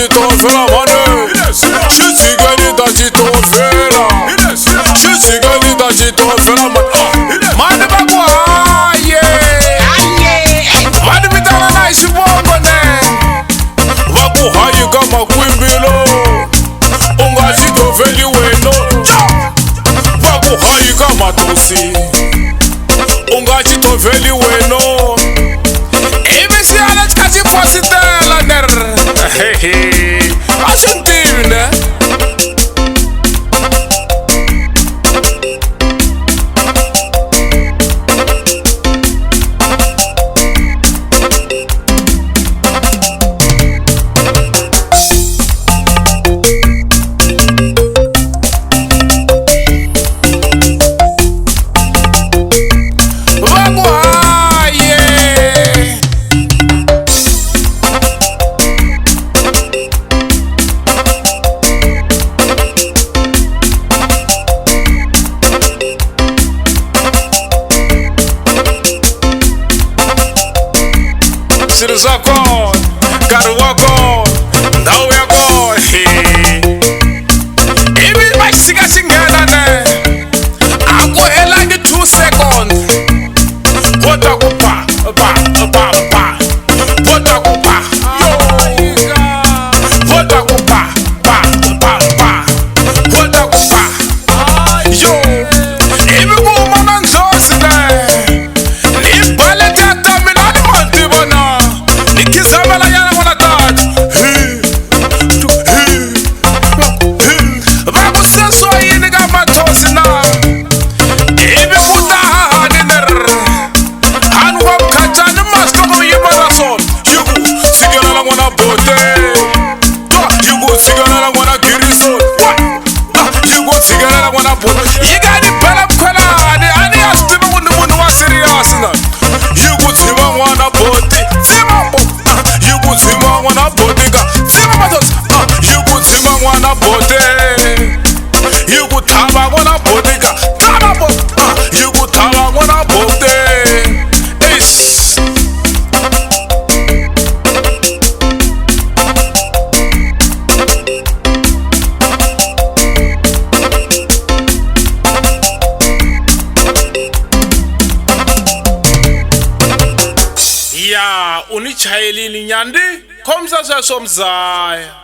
Taxithovhela mane xitsikeni Taxithovhela xitsikeni Taxithovhela mani va ku haye mani vitana na hi xivongo ne va ku hayi ka makwimbilo u nga xithovheli weno va ku hayi ka matosi u nga xithovheli weno ivi xiyala xi kha xi fositela ner a xi ntivi ne swilo swa kona nkarhi wa kona ndhawu ya kona ivi va xika xi nghena ne a ku helangi 2 seconds kota ku pa kota ku pa yo kota ku pa kota ku pa yo ivi ku huma na ndlozi ne ni balete ya ta mina ni ma tiva na nikizamela yana n'wana tata va ku seso yini ka mathosi na ivi ku ta hahani ner hani wa mukhatani masitoko yima na swona yi ku tshikelela n'wana bote yi ku tshikelela n'wana girisoni yi ku tshikelela n'wana bote yi nga ni bela mkhwelani a ni ya swi tivi ku ni munhu wa serious na yi ku tshiva n'wana bote tshiva yi ku tshiva n'wana bote ka tshiva mathosi yi ku tshiva n'wana bote yi ku thava n'wana bote ka thava bote yi ku thava n'wana bote ya u ni chayelini nyandi khomisa sweswo mzaya